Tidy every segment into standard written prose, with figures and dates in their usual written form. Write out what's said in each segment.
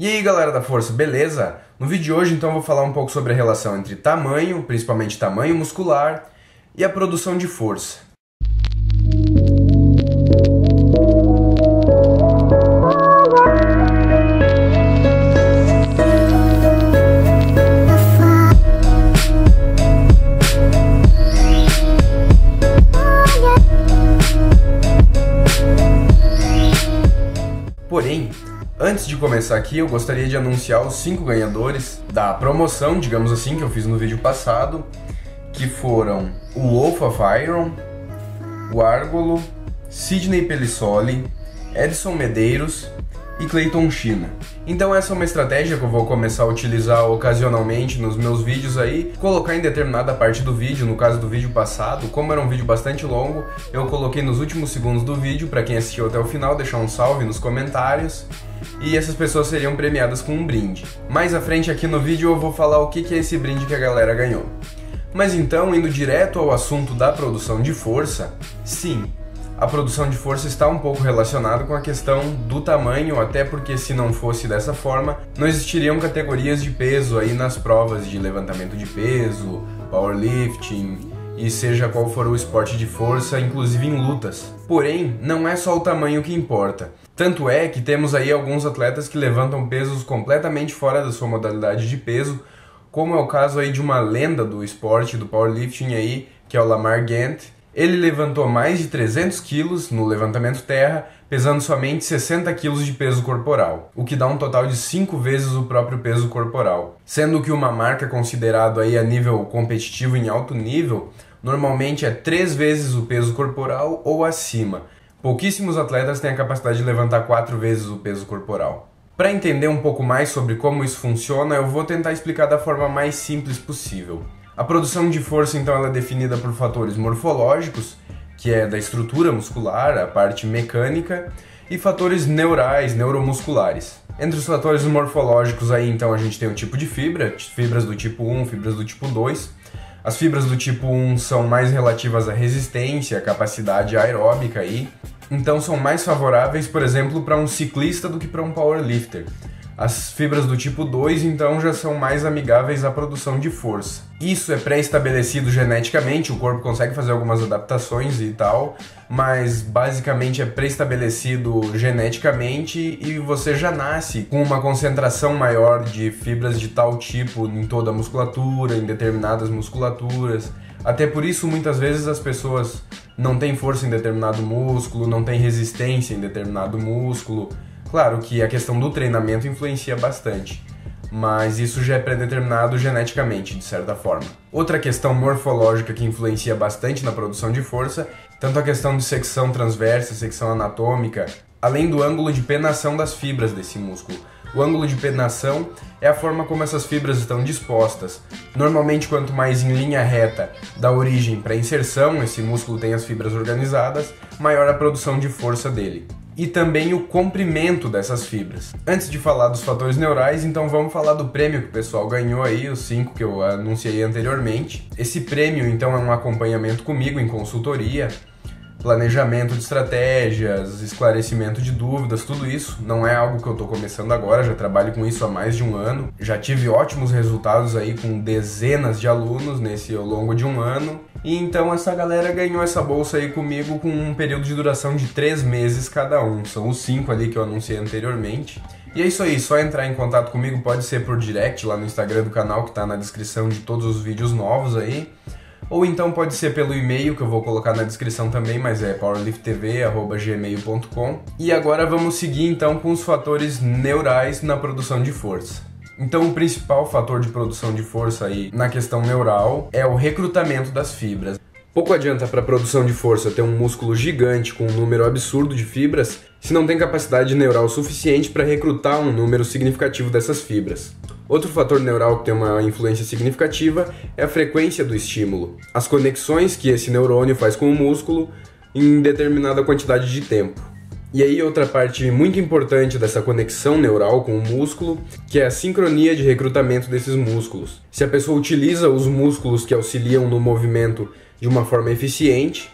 E aí galera da força, beleza? No vídeo de hoje então eu vou falar um pouco sobre a relação entre tamanho, principalmente tamanho muscular, e a produção de força. Porém, antes de começar aqui, eu gostaria de anunciar os 5 ganhadores da promoção, digamos assim, que eu fiz no vídeo passado, que foram o Wolf of Iron, o Argolo, Sidney Pelissoli, Edson Medeiros e Clayton China. Então essa é uma estratégia que eu vou começar a utilizar ocasionalmente nos meus vídeos aí, colocar em determinada parte do vídeo. No caso do vídeo passado, como era um vídeo bastante longo, eu coloquei nos últimos segundos do vídeo, para quem assistiu até o final, deixar um salve nos comentários, e essas pessoas seriam premiadas com um brinde. Mais à frente aqui no vídeo eu vou falar o que é esse brinde que a galera ganhou. Mas então, indo direto ao assunto da produção de força, sim, a produção de força está um pouco relacionada com a questão do tamanho, até porque se não fosse dessa forma, não existiriam categorias de peso aí nas provas de levantamento de peso, powerlifting e seja qual for o esporte de força, inclusive em lutas. Porém, não é só o tamanho que importa. Tanto é que temos aí alguns atletas que levantam pesos completamente fora da sua modalidade de peso, como é o caso aí de uma lenda do esporte, do powerlifting aí, que é o Lamar Gant. Ele levantou mais de 300 quilos no levantamento terra, pesando somente 60 quilos de peso corporal, o que dá um total de 5 vezes o próprio peso corporal. Sendo que uma marca considerada aí a nível competitivo em alto nível, normalmente é 3 vezes o peso corporal ou acima. Pouquíssimos atletas têm a capacidade de levantar 4 vezes o peso corporal. Para entender um pouco mais sobre como isso funciona, eu vou tentar explicar da forma mais simples possível. A produção de força, então, ela é definida por fatores morfológicos, que é da estrutura muscular, a parte mecânica, e fatores neurais, neuromusculares. Entre os fatores morfológicos aí, então, a gente tem o tipo de fibra, fibras do tipo 1, fibras do tipo 2. As fibras do tipo 1 são mais relativas à resistência, à capacidade aeróbica aí, então são mais favoráveis, por exemplo, para um ciclista do que para um powerlifter. As fibras do tipo 2, então, já são mais amigáveis à produção de força. Isso é pré-estabelecido geneticamente, o corpo consegue fazer algumas adaptações e tal, mas basicamente é pré-estabelecido geneticamente e você já nasce com uma concentração maior de fibras de tal tipo em toda a musculatura, em determinadas musculaturas. Até por isso, muitas vezes as pessoas não têm força em determinado músculo, não têm resistência em determinado músculo. Claro que a questão do treinamento influencia bastante, mas isso já é pré-determinado geneticamente, de certa forma. Outra questão morfológica que influencia bastante na produção de força, tanto a questão de secção transversa, secção anatômica, além do ângulo de penação das fibras desse músculo. O ângulo de penação é a forma como essas fibras estão dispostas. Normalmente, quanto mais em linha reta da origem para a inserção, esse músculo tem as fibras organizadas, maior a produção de força dele. E também o comprimento dessas fibras. Antes de falar dos fatores neurais, então vamos falar do prêmio que o pessoal ganhou aí, os 5 que eu anunciei anteriormente. Esse prêmio então é um acompanhamento comigo em consultoria, planejamento de estratégias, esclarecimento de dúvidas, tudo isso. Não é algo que eu estou começando agora, já trabalho com isso há mais de um ano. Já tive ótimos resultados aí com dezenas de alunos nesse ao longo de um ano. E então essa galera ganhou essa bolsa aí comigo com um período de duração de 3 meses cada um. São os 5 ali que eu anunciei anteriormente. E é isso aí, só entrar em contato comigo, pode ser por direct lá no Instagram do canal que está na descrição de todos os vídeos novos aí. Ou então pode ser pelo e-mail, que eu vou colocar na descrição também, mas é powerlifttv@gmail.com. E agora vamos seguir então com os fatores neurais na produção de força. Então o principal fator de produção de força aí na questão neural é o recrutamento das fibras. Pouco adianta para a produção de força ter um músculo gigante com um número absurdo de fibras se não tem capacidade neural suficiente para recrutar um número significativo dessas fibras. Outro fator neural que tem uma influência significativa é a frequência do estímulo, as conexões que esse neurônio faz com o músculo em determinada quantidade de tempo. E aí outra parte muito importante dessa conexão neural com o músculo, que é a sincronia de recrutamento desses músculos. Se a pessoa utiliza os músculos que auxiliam no movimento de uma forma eficiente,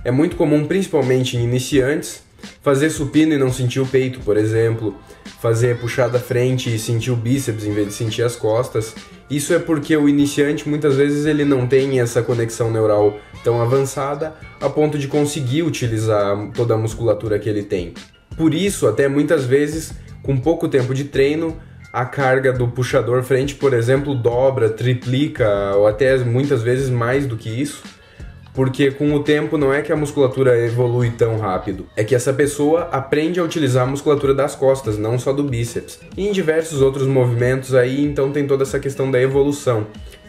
é muito comum, principalmente em iniciantes, Fazer supino e não sentir o peito, por exemplo. Fazer puxada à frente e sentir o bíceps em vez de sentir as costas. Isso é porque o iniciante muitas vezes ele não tem essa conexão neural tão avançada a ponto de conseguir utilizar toda a musculatura que ele tem. Por isso, até muitas vezes, com pouco tempo de treino, a carga do puxador frente, por exemplo, dobra, triplica ou até muitas vezes mais do que isso. Porque com o tempo não é que a musculatura evolui tão rápido, é que essa pessoa aprende a utilizar a musculatura das costas, não só do bíceps. E em diversos outros movimentos aí, então tem toda essa questão da evolução.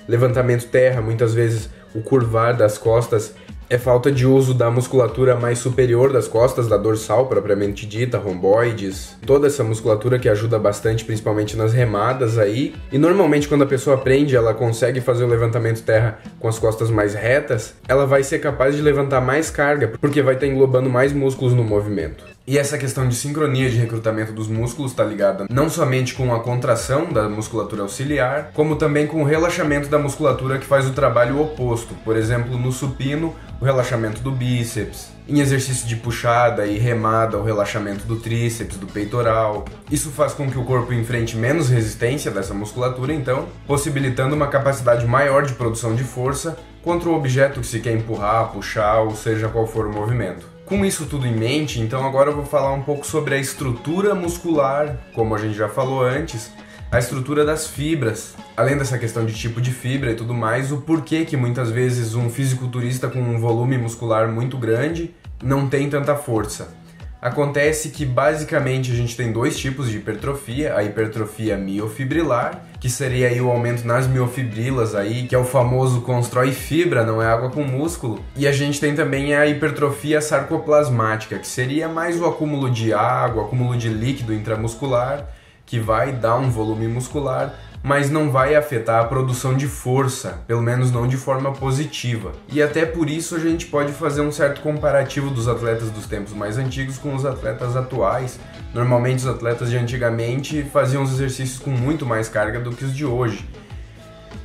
Levantamento terra, muitas vezes o curvar das costas é falta de uso da musculatura mais superior das costas, da dorsal propriamente dita, romboides, toda essa musculatura que ajuda bastante, principalmente nas remadas aí. E normalmente quando a pessoa aprende, ela consegue fazer o levantamento terra com as costas mais retas, ela vai ser capaz de levantar mais carga, porque vai estar englobando mais músculos no movimento. E essa questão de sincronia de recrutamento dos músculos está ligada não somente com a contração da musculatura auxiliar, como também com o relaxamento da musculatura que faz o trabalho oposto. Por exemplo, no supino, o relaxamento do bíceps. Em exercício de puxada e remada, o relaxamento do tríceps, do peitoral. Isso faz com que o corpo enfrente menos resistência dessa musculatura, então, possibilitando uma capacidade maior de produção de força contra o objeto que se quer empurrar, puxar, ou seja qual for o movimento. Com isso tudo em mente, então agora eu vou falar um pouco sobre a estrutura muscular, como a gente já falou antes, a estrutura das fibras. Além dessa questão de tipo de fibra e tudo mais, o porquê que muitas vezes um fisiculturista com um volume muscular muito grande não tem tanta força. Acontece que basicamente a gente tem dois tipos de hipertrofia, a hipertrofia miofibrilar, que seria aí o aumento nas miofibrilas aí, que é o famoso constrói fibra, não é água com músculo. E a gente tem também a hipertrofia sarcoplasmática, que seria mais o acúmulo de água, acúmulo de líquido intramuscular, que vai dar um volume muscular, mas não vai afetar a produção de força, pelo menos não de forma positiva. E até por isso a gente pode fazer um certo comparativo dos atletas dos tempos mais antigos com os atletas atuais. Normalmente os atletas de antigamente faziam os exercícios com muito mais carga do que os de hoje.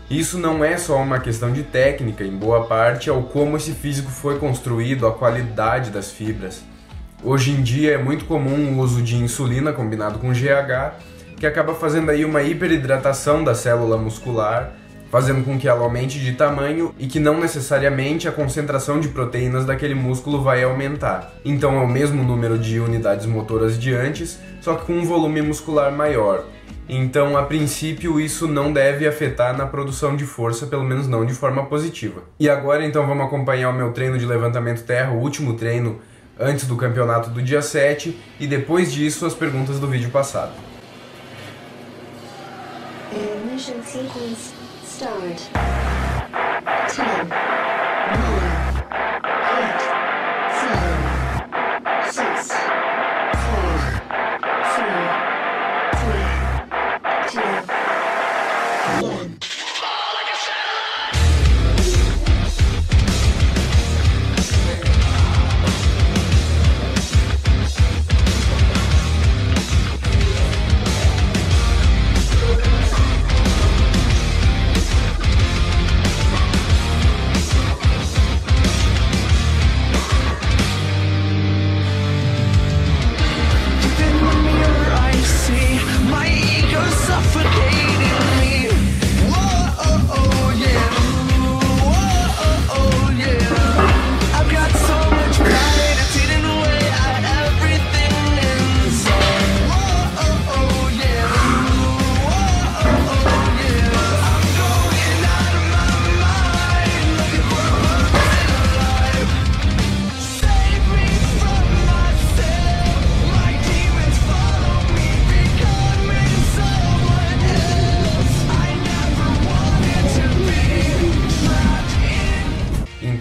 Isso não é só uma questão de técnica, em boa parte é o como esse físico foi construído, a qualidade das fibras. Hoje em dia é muito comum o uso de insulina combinado com GH, que acaba fazendo aí uma hiperidratação da célula muscular, fazendo com que ela aumente de tamanho e que não necessariamente a concentração de proteínas daquele músculo vai aumentar. Então é o mesmo número de unidades motoras de antes, só que com um volume muscular maior. Então, a princípio, isso não deve afetar na produção de força, pelo menos não de forma positiva. E agora, então, vamos acompanhar o meu treino de levantamento terra, o último treino antes do campeonato do dia 7, e depois disso, as perguntas do vídeo passado. Ignition sequence start. 10, 9, 8, 7, 6, 5, 4, 3, 2, 1.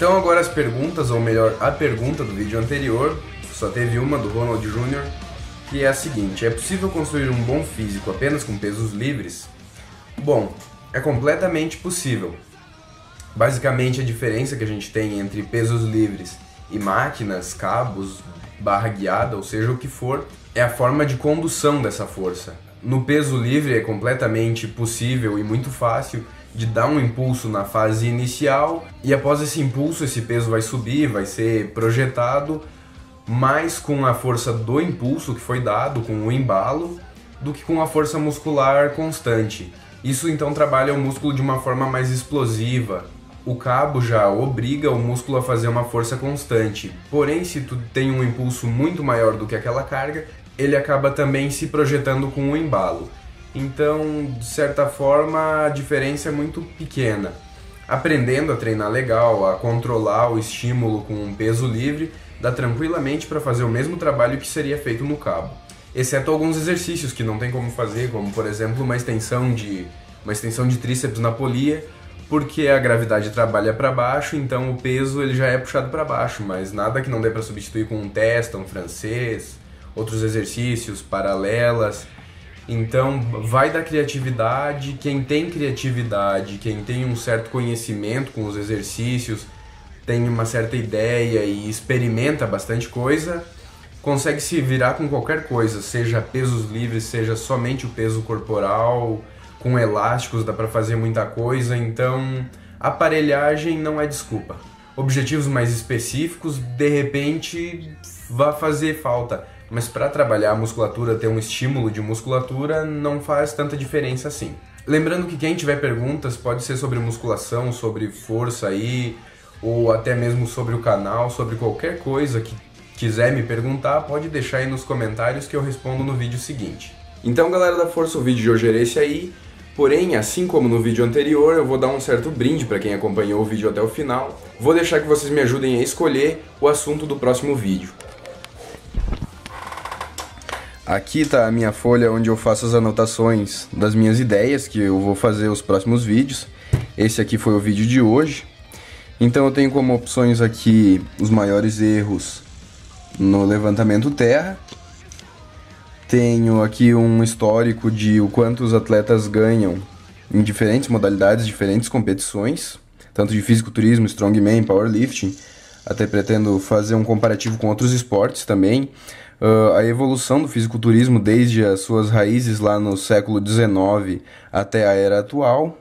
Então agora as perguntas, ou melhor, a pergunta do vídeo anterior, só teve uma do Ronald Jr., que é a seguinte: é possível construir um bom físico apenas com pesos livres? Bom, é completamente possível. Basicamente a diferença que a gente tem entre pesos livres e máquinas, cabos, barra guiada, ou seja o que for, é a forma de condução dessa força. No peso livre é completamente possível e muito fácil de dar um impulso na fase inicial e após esse impulso esse peso vai subir, vai ser projetado mais com a força do impulso que foi dado, com o embalo, do que com a força muscular constante. Isso então trabalha o músculo de uma forma mais explosiva. O cabo já obriga o músculo a fazer uma força constante. Porém, se tu tem um impulso muito maior do que aquela carga, ele acaba também se projetando com o embalo. Então, de certa forma, a diferença é muito pequena. Aprendendo a treinar legal, a controlar o estímulo com um peso livre, dá tranquilamente para fazer o mesmo trabalho que seria feito no cabo. Exceto alguns exercícios que não tem como fazer, como por exemplo uma extensão de tríceps na polia, porque a gravidade trabalha para baixo, então o peso ele já é puxado para baixo, mas nada que não dê para substituir com um testa, um francês, outros exercícios, paralelas. Então vai da criatividade, quem tem criatividade, quem tem um certo conhecimento com os exercícios, tem uma certa ideia e experimenta bastante coisa, consegue se virar com qualquer coisa, seja pesos livres, seja somente o peso corporal, com elásticos dá para fazer muita coisa, então aparelhagem não é desculpa. Objetivos mais específicos, de repente, vai fazer falta, mas para trabalhar a musculatura, ter um estímulo de musculatura, não faz tanta diferença assim. Lembrando que quem tiver perguntas, pode ser sobre musculação, sobre força aí, ou até mesmo sobre o canal, sobre qualquer coisa que quiser me perguntar, pode deixar aí nos comentários que eu respondo no vídeo seguinte. Então galera da força, o vídeo de hoje era esse aí. Porém, assim como no vídeo anterior, eu vou dar um certo brinde para quem acompanhou o vídeo até o final. Vou deixar que vocês me ajudem a escolher o assunto do próximo vídeo. Aqui está a minha folha onde eu faço as anotações das minhas ideias que eu vou fazer os próximos vídeos. Esse aqui foi o vídeo de hoje. Então eu tenho como opções aqui os maiores erros no levantamento terra. Tenho aqui um histórico de o quanto os atletas ganham em diferentes modalidades, diferentes competições, tanto de fisiculturismo, strongman, powerlifting, até pretendo fazer um comparativo com outros esportes também. A evolução do fisiculturismo desde as suas raízes lá no século XIX até a era atual.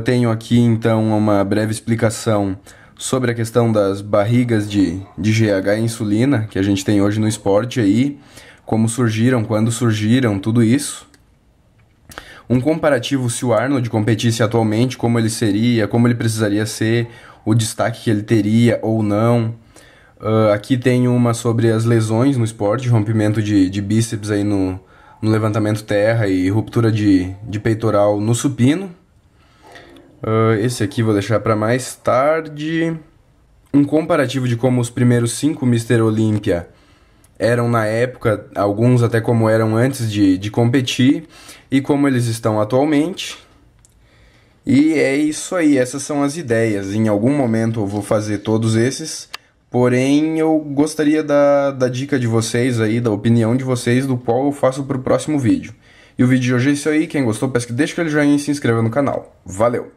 Tenho aqui então uma breve explicação sobre a questão das barrigas de GH e insulina que a gente tem hoje no esporte aí, como surgiram, quando surgiram, tudo isso. Um comparativo se o Arnold competisse atualmente, como ele seria, como ele precisaria ser, o destaque que ele teria ou não. Aqui tem uma sobre as lesões no esporte, rompimento de bíceps aí no levantamento terra e ruptura de peitoral no supino. Esse aqui vou deixar para mais tarde. Um comparativo de como os primeiros 5 Mr. Olympia eram na época, alguns até como eram antes de competir, e como eles estão atualmente. E é isso aí, essas são as ideias. Em algum momento eu vou fazer todos esses, porém eu gostaria da dica de vocês aí, da opinião de vocês, do qual eu faço para o próximo vídeo. E o vídeo de hoje é isso aí, quem gostou peço que deixe aquele joinha e se inscreva no canal. Valeu!